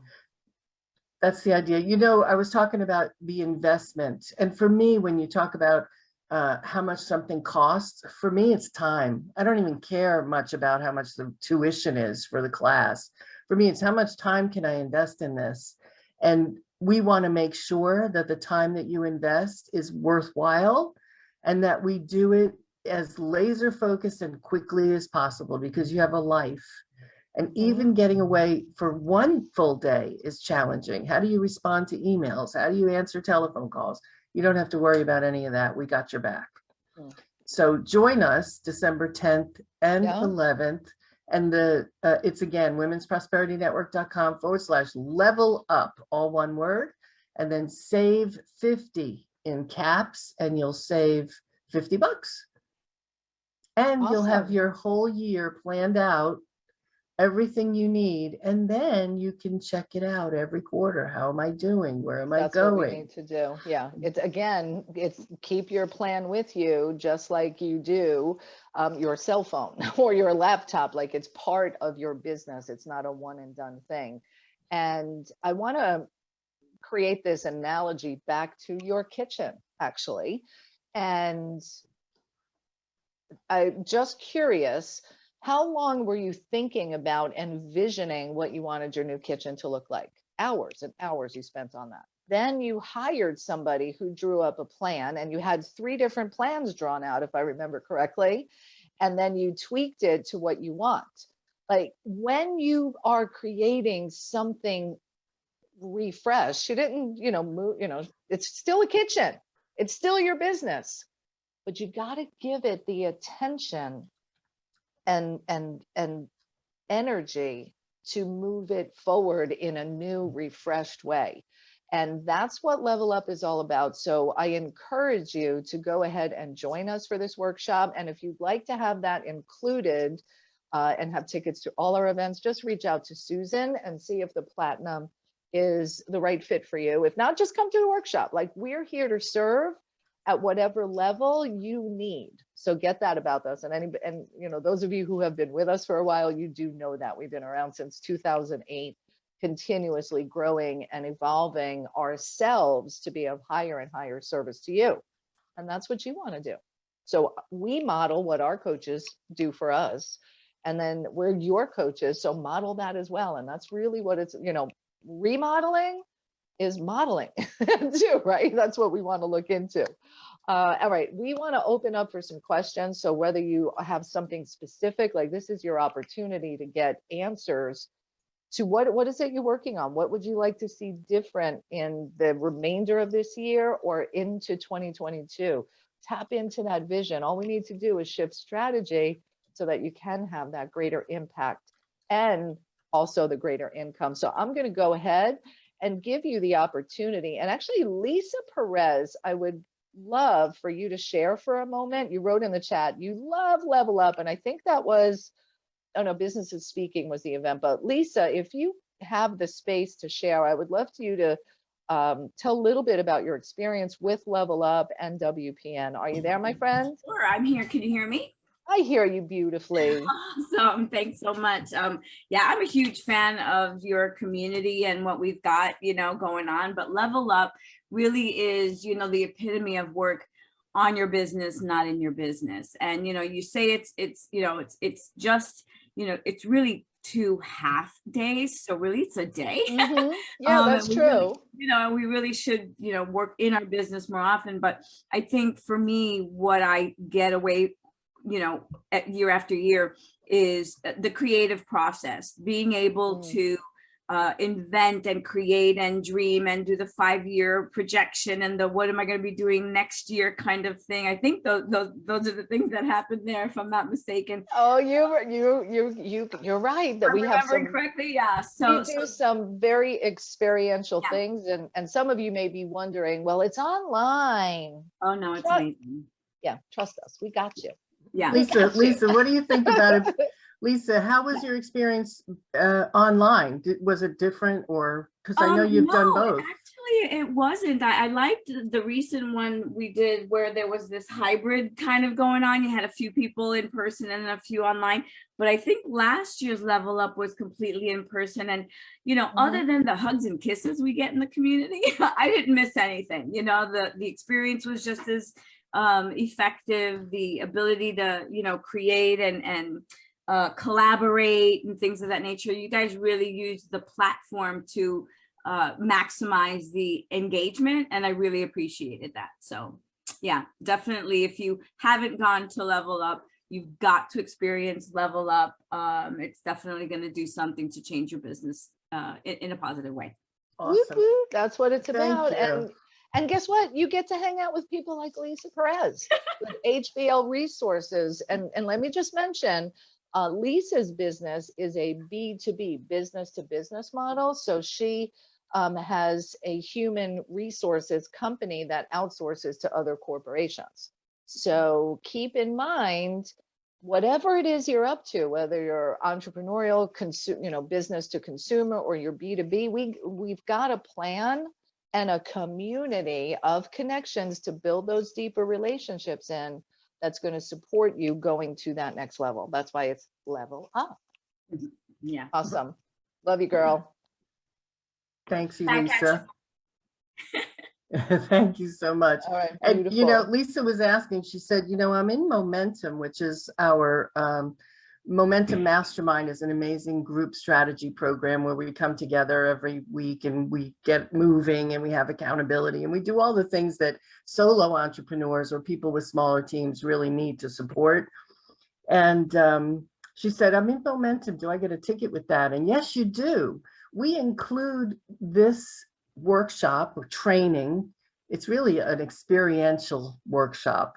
That's the idea. You know, I was talking about the investment. And for me, when you talk about how much something costs, for me, it's time. I don't even care much about how much the tuition is for the class. For me, it's how much time can I invest in this? And we want to make sure that the time that you invest is worthwhile and that we do it as laser focused and quickly as possible because you have a life. And even getting away for one full day is challenging. How do you respond to emails? How do you answer telephone calls? You don't have to worry about any of that. We got your back. So join us December 10th and 11th. And it's again, womensprosperityNetwork.com/level up, all one word, and then save 50 in caps and you'll save $50. And you'll have your whole year planned out, everything you need, and then you can check it out every quarter. How am I doing? Where am I going? That's what we need to do. Yeah. It's again, it's keep your plan with you, just like you do your cell phone or your laptop. Like it's part of your business. It's not a one and done thing. And I want to create this analogy back to your kitchen, actually. And I'm just curious, how long were you thinking about envisioning what you wanted your new kitchen to look like? Hours and hours you spent on that. Then you hired somebody who drew up a plan, and you had 3 different plans drawn out, if I remember correctly. And then you tweaked it to what you want. Like when you are creating something refreshed, you didn't, move, it's still a kitchen. It's still your business, but you got to give it the attention and energy to move it forward in a new, refreshed way. And that's what Level Up is all about. So I encourage you to go ahead and join us for this workshop. And if you'd like to have that included and have tickets to all our events, just reach out to Susan and see if the Platinum is the right fit for you. If not, just come to the workshop. Like, we're here to serve at whatever level you need. So get that about us. And those of you who have been with us for a while, you do know that we've been around since 2008, continuously growing and evolving ourselves to be of higher and higher service to you. And that's what you want to do. So we model what our coaches do for us. And then we're your coaches. So model that as well. And that's really what it's, remodeling is modeling too, right? That's what we want to look into. All right, we want to open up for some questions. So whether you have something specific, like this is your opportunity to get answers to what is it you're working on? What would you like to see different in the remainder of this year or into 2022? Tap into that vision. All we need to do is shift strategy so that you can have that greater impact and also the greater income. So I'm going to go ahead and give you the opportunity. And actually, Lisa Perez, I would love for you to share for a moment. You wrote in the chat, you love Level Up. And I think that was, Business is Speaking was the event. But Lisa, if you have the space to share, I would love for you to tell a little bit about your experience with Level Up and WPN. Are you there, my friend? Sure, I'm here. Can you hear me? I hear you beautifully. Awesome. Thanks so much. Yeah, I'm a huge fan of your community and what we've got, going on. But Level Up really is, the epitome of work on your business, not in your business. And, you say it's just, it's really 2 half days. So really it's a day. Mm-hmm. Yeah, that's true. Really, we really should, work in our business more often. But I think for me, what I get away year after year is the creative process, being able to invent and create and dream and do the 5-year projection and the what am I going to be doing next year kind of thing. I think those are the things that happen there, if I'm not mistaken. Oh, you're right that we have some correctly. Yeah. So we do some very experiential things, and some of you may be wondering, well, it's online. Oh no, it's amazing. Yeah, trust us, we got you. Yeah. Lisa, what do you think about it? Lisa, how was your experience online? Was it different, or because I know you've done both? Actually, it wasn't. I liked the recent one we did where there was this hybrid kind of going on. You had a few people in person and a few online. But I think last year's Level Up was completely in person. And, other than the hugs and kisses we get in the community, I didn't miss anything. The experience was just as effective. The ability to, create and collaborate and things of that nature. You guys really used the platform to maximize the engagement, and I really appreciated that. So yeah, definitely, if you haven't gone to Level Up, you've got to experience Level Up. It's definitely going to do something to change your business in a positive way. Awesome. Woo-hoo, that's what it's Thank about. you. And guess what? You get to hang out with people like Lisa Perez with HBL Resources. And let me just mention, Lisa's business is a B2B, business to business model. So she has a human resources company that outsources to other corporations. So keep in mind, whatever it is you're up to, whether you're entrepreneurial, business to consumer, or you're B2B, we've got a plan and a community of connections to build those deeper relationships in, that's going to support you going to that next level. That's why it's Level Up. Yeah. Awesome. Love you, girl. Thanks, Bye, Lisa. Thank you so much. All right. And Beautiful. Lisa was asking, she said, I'm in Momentum, which is our Momentum Mastermind, is an amazing group strategy program where we come together every week and we get moving and we have accountability and we do all the things that solo entrepreneurs or people with smaller teams really need to support. And she said, I'm in Momentum. Do I get a ticket with that? And yes, you do. We include this workshop or training. It's really an experiential workshop.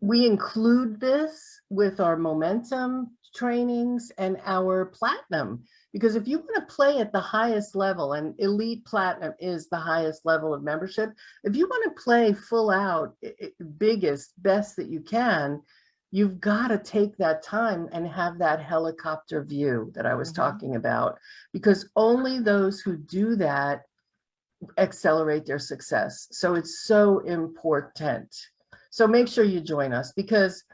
We include this with our Momentum trainings and our Platinum, because if you want to play at the highest level, and Elite Platinum is the highest level of membership, if you want to play full out, biggest, best that you can, you've got to take that time and have that helicopter view that I was talking about, because only those who do that accelerate their success. So it's so important. So make sure you join us, because,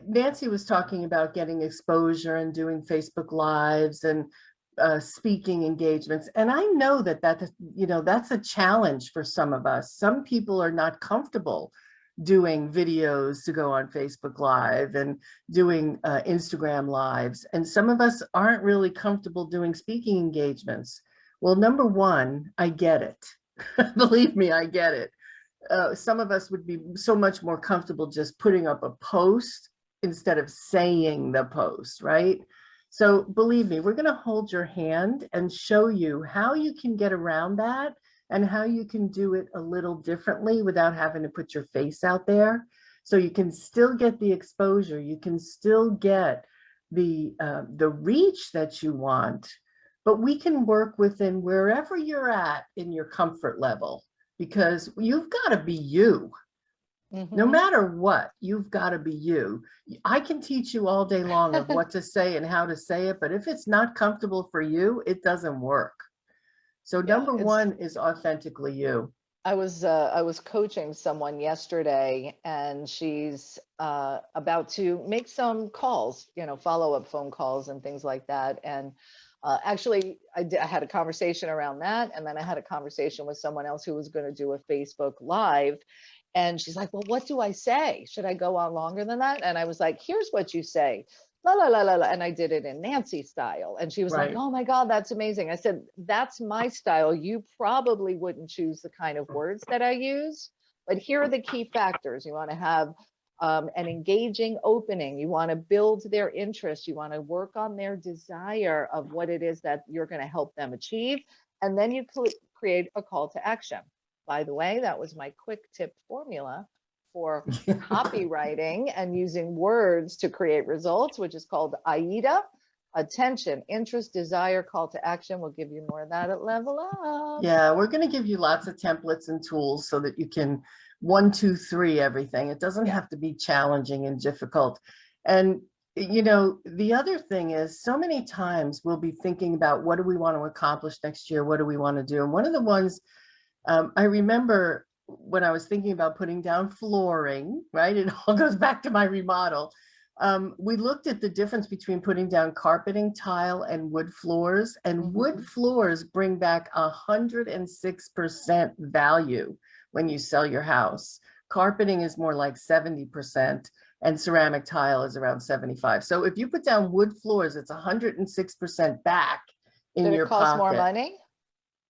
Nancy was talking about getting exposure and doing Facebook Lives and speaking engagements. And I know that's a challenge for some of us. Some people are not comfortable doing videos to go on Facebook Live and doing Instagram Lives. And some of us aren't really comfortable doing speaking engagements. Well, number one, I get it. Believe me, I get it. Some of us would be so much more comfortable just putting up a post instead of saying the post, right? So believe me, we're going to hold your hand and show you how you can get around that and how you can do it a little differently without having to put your face out there. So you can still get the exposure, you can still get the reach that you want, but we can work within wherever you're at in your comfort level, because you've got to be you. No matter what, you've got to be you. I can teach you all day long of what to say and how to say it, but if it's not comfortable for you, it doesn't work. So number one is authentically you. I was coaching someone yesterday, and she's about to make some calls, follow-up phone calls and things like that. And actually, I had a conversation around that, and then I had a conversation with someone else who was going to do a Facebook Live. And she's like, well, what do I say? Should I go on longer than that? And I was like, here's what you say. La, la, la, la, la. And I did it in Nancy style. And she was like, oh my God, that's amazing. I said, that's my style. You probably wouldn't choose the kind of words that I use, but here are the key factors. You want to have an engaging opening. You want to build their interest. You want to work on their desire of what it is that you're going to help them achieve. And then you create a call to action. By the way, that was my quick tip formula for copywriting and using words to create results, which is called AIDA: attention, interest, desire, call to action. We'll give you more of that at Level Up. Yeah, we're going to give you lots of templates and tools so that you can 1, 2, 3 everything. It doesn't have to be challenging and difficult. And you know, the other thing is so many times we'll be thinking about what do we want to accomplish next year? What do we want to do? And one of the ones I remember when I was thinking about putting down flooring, right? It all goes back to my remodel. We looked at the difference between putting down carpeting, tile, and wood floors, and wood floors bring back 106% value when you sell your house. Carpeting is more like 70%, and ceramic tile is around 75. So if you put down wood floors, it's 106% back in your pocket. Did it cost more money?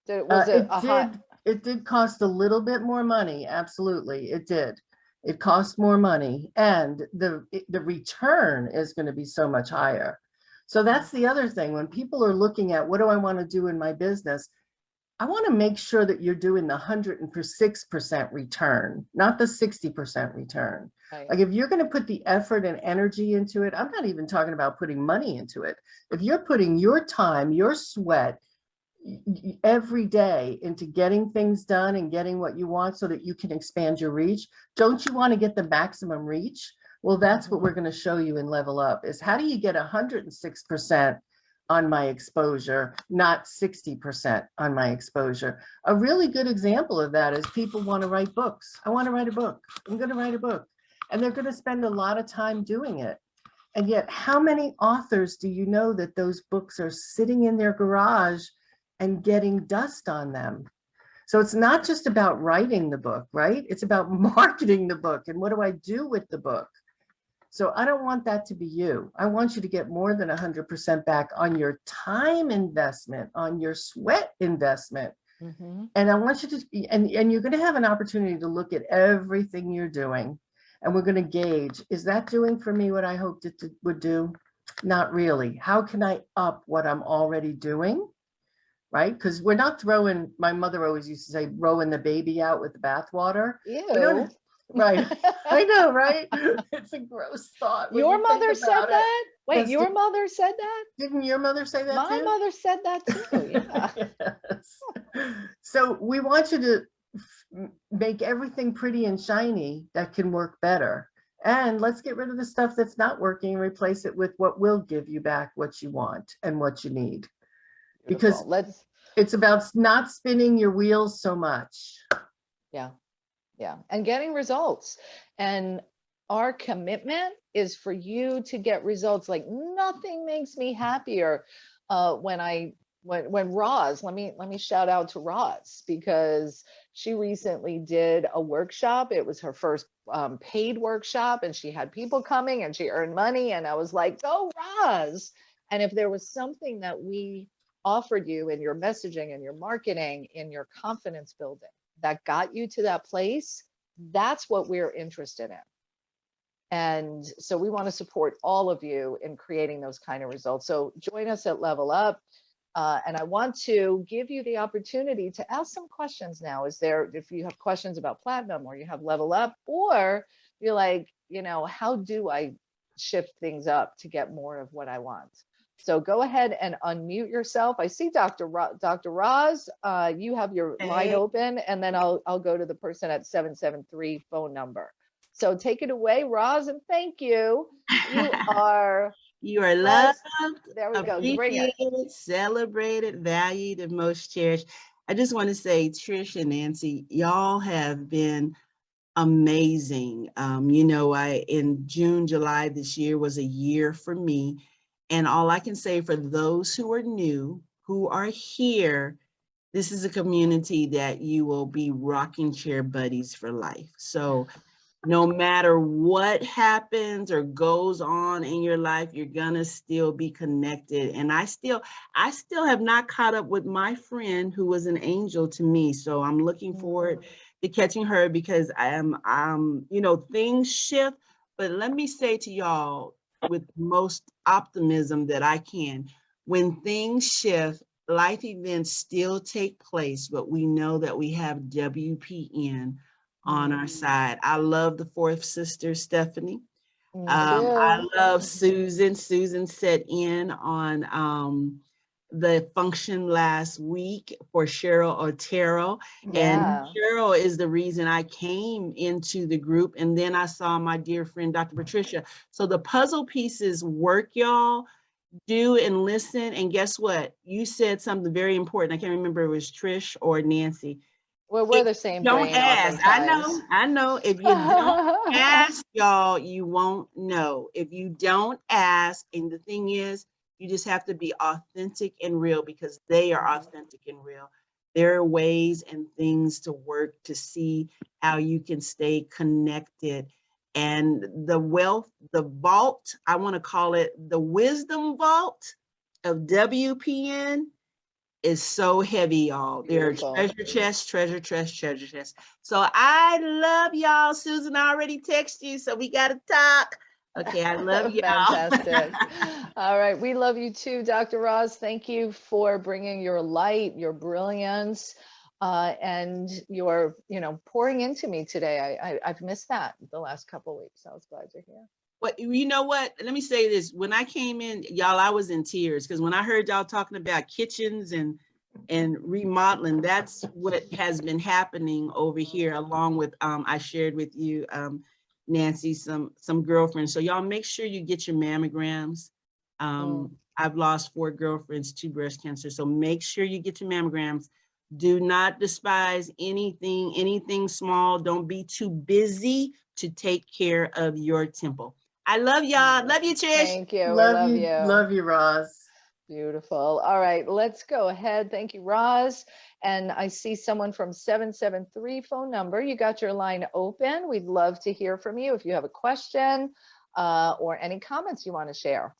Was it a hot? It did cost a little bit more money. Absolutely, it did. It cost more money, and the return is going to be so much higher. So that's the other thing. When people are looking at what do I want to do in my business, I want to make sure that you're doing the 106% return, not the 60% return. Right. Like if you're going to put the effort and energy into it, I'm not even talking about putting money into it. If you're putting your time, your sweat, every day into getting things done and getting what you want so that you can expand your reach, don't you want to get the maximum reach? Well, that's what we're going to show you in Level Up, is how do you get 106% on my exposure, not 60% on my exposure. A really good example of that is people want to write books. I want to write a book. I'm going to write a book. And they're going to spend a lot of time doing it. And yet, how many authors do you know that those books are sitting in their garage and getting dust on them? So it's not just about writing the book, right? It's about marketing the book and what do I do with the book? So I don't want that to be you. I want you to get more than 100% back on your time investment, on your sweat investment. And I want you to, and you're going to have an opportunity to look at everything you're doing. And we're going to gauge, is that doing for me what I hoped it would do? Not really. How can I up what I'm already doing? Right? Because we're not throwing, my mother always used to say, throwing the baby out with the bathwater. Ew. Right. I know, right? It's a gross thought. Your mother said that? Wait, Yes, your mother said that? Didn't your mother say that My too? mother said that too, yeah. Yes. So we want you to make everything pretty and shiny that can work better. And let's get rid of the stuff that's not working and replace it with what will give you back what you want and what you need. Because it's about not spinning your wheels so much. Yeah, and getting results. And our commitment is for you to get results. Like nothing makes me happier when Roz, let me shout out to Roz, because she recently did a workshop. It was her first paid workshop, and she had people coming and she earned money. And I was like, go Roz. And if there was something that we offered you in your messaging and your marketing, in your confidence building, that got you to that place, that's what we're interested in. And so we want to support all of you in creating those kind of results. So join us at Level Up. And I want to give you the opportunity to ask some questions now. If you have questions about Platinum or you have Level Up, or you're like, how do I shift things up to get more of what I want? So go ahead and unmute yourself. I see Dr. Roz, you have your line open, and then I'll go to the person at 773 phone number. So take it away, Roz, and thank you. You are loved. There we go. Bring it. Celebrated, valued, and most cherished. I just want to say, Trish and Nancy, y'all have been amazing. In June, July this year was a year for me. And all I can say for those who are new, who are here, this is a community that you will be rocking chair buddies for life. So no matter what happens or goes on in your life, you're gonna still be connected. And I still have not caught up with my friend who was an angel to me. So I'm looking forward to catching her, because things shift. But let me say to y'all, with most optimism that I can, when things shift, life events still take place, but we know that we have WPN on our side. I love the fourth sister, Stephanie. I love Susan. Susan set in on the function last week for Cheryl Otero. And Yeah. Cheryl is the reason I came into the group. And then I saw my dear friend, Dr. Patricia. So the puzzle pieces work, y'all. Do and listen. And guess what? You said something very important. I can't remember if it was Trish or Nancy. Well, we're the same Don't brain ask. oftentimes. I know. If you don't ask, y'all, you won't know. If you don't ask, and the thing is, you just have to be authentic and real, because they are authentic and real. There are ways and things to work to see how you can stay connected. And the wealth, the vault, I want to call it the wisdom vault of WPN is so heavy, y'all. There are Beautiful. treasure chests, treasure chests, treasure chests. So I love y'all. Susan already texted you, so we got to talk. Okay, I love y'all. Fantastic. All right, we love you too, Dr. Roz. Thank you for bringing your light, your brilliance, and your, pouring into me today. I've missed that the last couple of weeks. I was glad to hear. But you know what? Let me say this. When I came in, y'all, I was in tears, because when I heard y'all talking about kitchens and remodeling, that's what has been happening over here, along with I shared with you, Nancy, some girlfriends. So y'all make sure you get your mammograms. I've lost 4 girlfriends to breast cancer. So make sure you get your mammograms. Do not despise anything small. Don't be too busy to take care of your temple. I love y'all. Love you, Trish. Thank you. Love you. Love you, Roz. Beautiful. All right, let's go ahead. Thank you, Roz. And I see someone from 773 phone number. You got your line open. We'd love to hear from you if you have a question or any comments you want to share.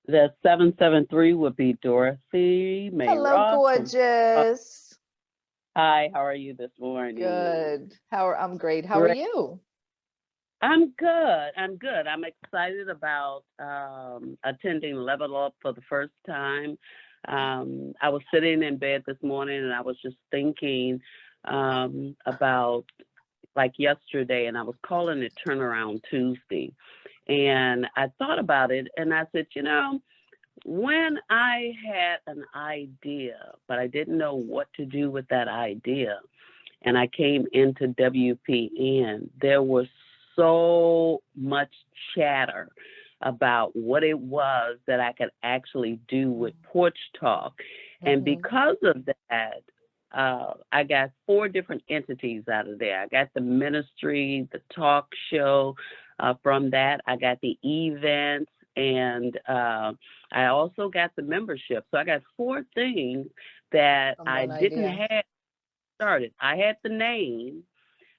The 773 would be Dorothy May Hello, Ross. gorgeous. Hi, how are you this morning? Good. I'm great. How are you? I'm good. I'm excited about attending Level Up for the first time. I was sitting in bed this morning and I was just thinking about like yesterday, and I was calling it Turnaround Tuesday. And I thought about it and I said, when I had an idea, but I didn't know what to do with that idea, and I came into WPN, there was so much chatter about what it was that I could actually do with Porch Talk. And because of that, I got 4 different entities out of there. I got the ministry, the talk show. From that, I got the events, and I also got the membership. So I got 4 things that I didn't have started. I had the name,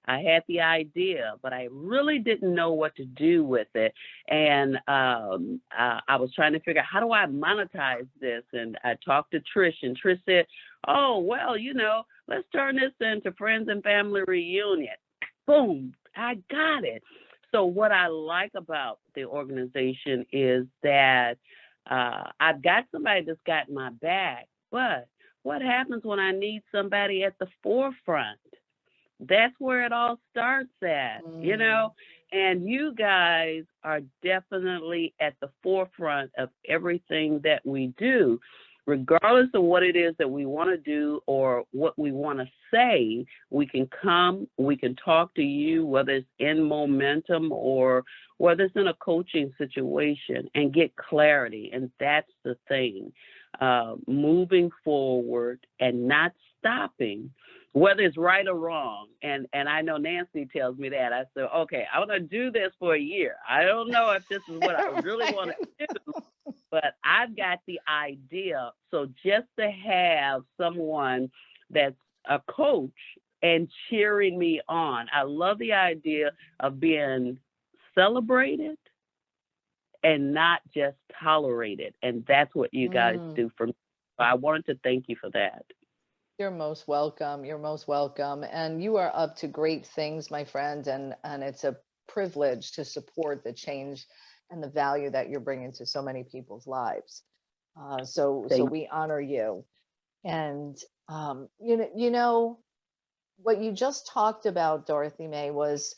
I had the idea, but I really didn't know what to do with it. And I was trying to figure out, how do I monetize this? And I talked to Trish, and Trish said, oh, well, let's turn this into Friends and Family Reunion. Boom, I got it. So what I like about the organization is that I've got somebody that's got my back, but what happens when I need somebody at the forefront? That's where it all starts at, and you guys are definitely at the forefront of everything that we do. Regardless of what it is that we want to do or what we want to say, we can come, we can talk to you, whether it's in momentum or whether it's in a coaching situation, and get clarity. And that's the thing, moving forward and not stopping, whether it's right or wrong. And I know Nancy tells me that. I said, okay, I want to do this for a year. I don't know if this is what I really want to do, but I've got the idea. So just to have someone that's a coach and cheering me on, I love the idea of being celebrated and not just tolerated. And that's what you guys do for me. So I wanted to thank you for that. You're most welcome. You're most welcome. And you are up to great things, my friend. And it's a privilege to support the change and the value that you're bringing to so many people's lives. So we honor you. And, what you just talked about, Dorothy May, was,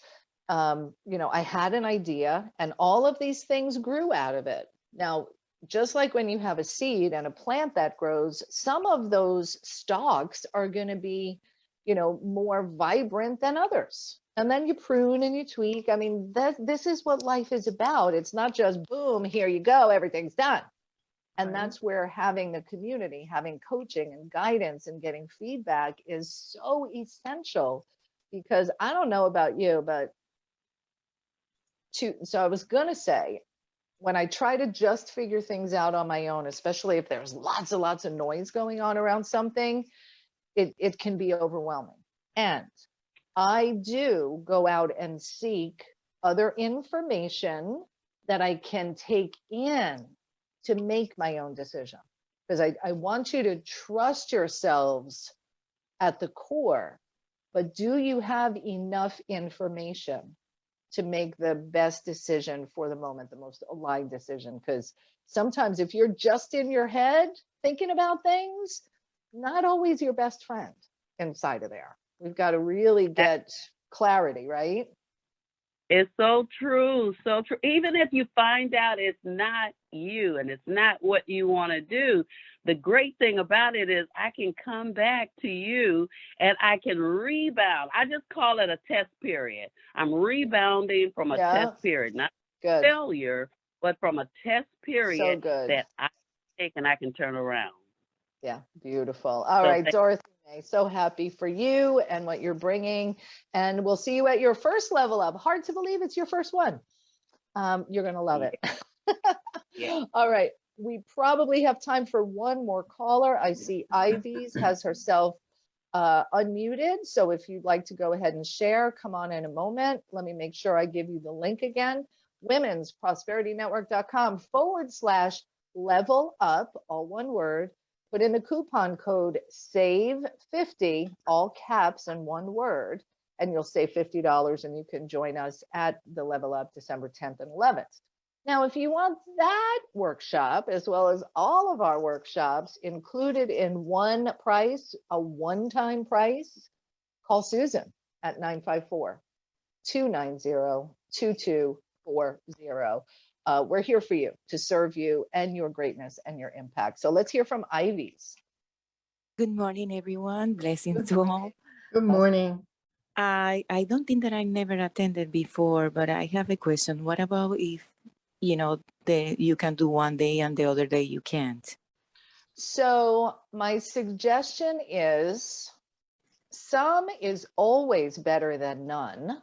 I had an idea and all of these things grew out of it. Now, just like when you have a seed and a plant that grows, some of those stalks are going to be, more vibrant than others. And then you prune and you tweak. I mean, this is what life is about. It's not just boom, here you go, everything's done. And Right. that's where having the community, having coaching and guidance and getting feedback is so essential, because I don't know about you, but so I was going to say, when I try to just figure things out on my own, especially if there's lots and lots of noise going on around something, it can be overwhelming. And I do go out and seek other information that I can take in to make my own decision. Because I want you to trust yourselves at the core, but do you have enough information to make the best decision for the moment, the most aligned decision? Because sometimes if you're just in your head thinking about things, not always your best friend inside of there. We've got to really get clarity, right? It's so true, so true. Even if you find out it's not you and it's not what you want to do, the great thing about it is I can come back to you and I can rebound. I just call it a test period. I'm rebounding from a test period, not Good. failure, but from a test So period good. that I take and I can turn around. Yeah, beautiful. All So right, Dorothy, so happy for you and what you're bringing. And we'll see you at your first level up. Hard to believe it's your first one. You're going to love it. Yeah. All right. We probably have time for one more caller. I see Ivy's has herself unmuted. So if you'd like to go ahead and share, come on in a moment. Let me make sure I give you the link again. womensprosperitynetwork.com/level up, all one word. Put in the coupon code SAVE50, all caps and one word, and you'll save $50 and you can join us at the Level Up December 10th and 11th. Now, if you want that workshop, as well as all of our workshops included in one price, a one-time price, call Susan at 954-290-2240. We're here for you to serve you and your greatness and your impact. So let's hear from Ivy's. Good morning, everyone. Blessings to all. Good morning. I don't think that I never attended before, but I have a question. What about if, you can do one day and the other day you can't? So my suggestion is some is always better than none.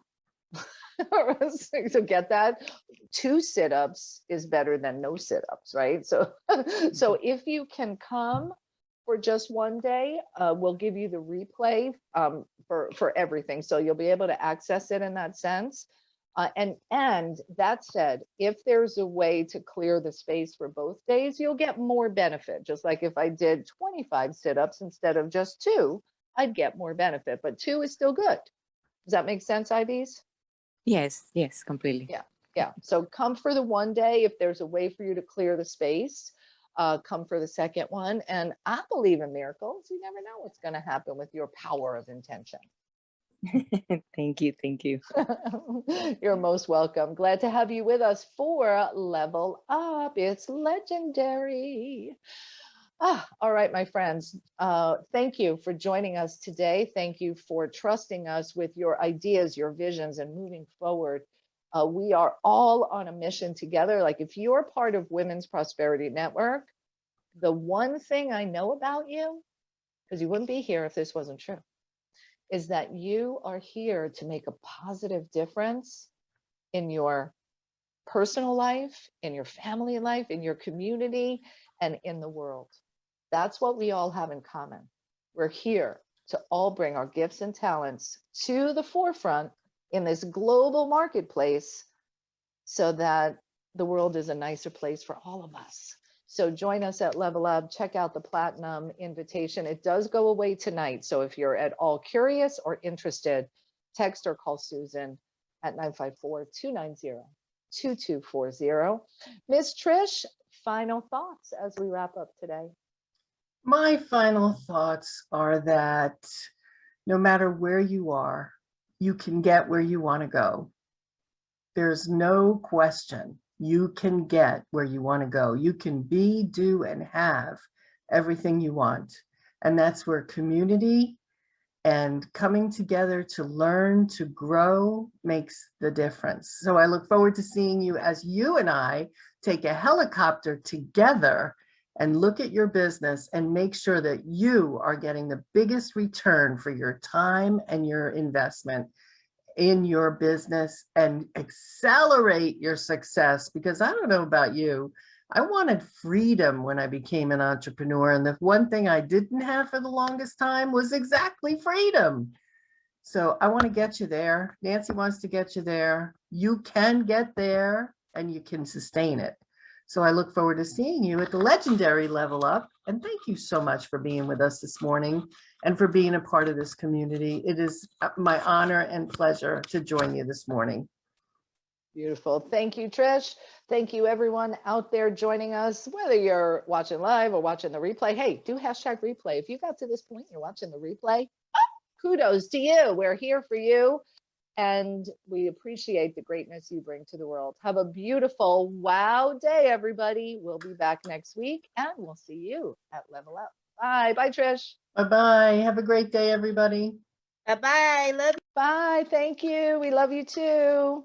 So get that? 2 sit-ups is better than no sit-ups, right? So if you can come for just one day, we'll give you the replay for everything. So you'll be able to access it in that sense. And that said, if there's a way to clear the space for both days, you'll get more benefit. Just like if I did 25 sit-ups instead of just 2, I'd get more benefit, but 2 is still good. Does that make sense, Ivy's? Yes, completely. Yeah. So come for the one day. If there's a way for you to clear the space, come for the second one. And I believe in miracles. You never know what's going to happen with your power of intention. Thank you. You're most welcome. Glad to have you with us for Level Up. It's legendary. All right, my friends. Thank you for joining us today. Thank you for trusting us with your ideas, your visions, and moving forward. We are all on a mission together. Like if you're part of Women's Prosperity Network, the one thing I know about you, because you wouldn't be here if this wasn't true, is that you are here to make a positive difference in your personal life, in your family life, in your community, and in the world. That's what we all have in common. We're here to all bring our gifts and talents to the forefront in this global marketplace so that the world is a nicer place for all of us. So join us at Level Up. Check out the Platinum invitation. It does go away tonight. So if you're at all curious or interested, text or call Susan at 954-290-2240. Miss Trish, final thoughts as we wrap up today. My final thoughts are that no matter where you are, you can get where you want to go. There's no question you can get where you want to go. You can be, do, and have everything you want. And that's where community and coming together to learn, to grow makes the difference. So I look forward to seeing you as you and I take a helicopter together and look at your business and make sure that you are getting the biggest return for your time and your investment in your business and accelerate your success. Because I don't know about you, I wanted freedom when I became an entrepreneur. And the one thing I didn't have for the longest time was exactly freedom. So I want to get you there. Nancy wants to get you there. You can get there and you can sustain it. So I look forward to seeing you at the legendary Level Up. And thank you so much for being with us this morning and for being a part of this community. It is my honor and pleasure to join you this morning. Beautiful. Thank you, Trish. Thank you, everyone out there joining us, whether you're watching live or watching the replay. Hey, do hashtag replay. If you got to this point, you're watching the replay, kudos to you. We're here for you. And we appreciate the greatness you bring to the world. Have a beautiful wow day, everybody. We'll be back next week and we'll see you at Level Up. Bye. Bye, Trish. Bye-bye. Have a great day, everybody. Bye-bye. Love you. Bye. Thank you. We love you too.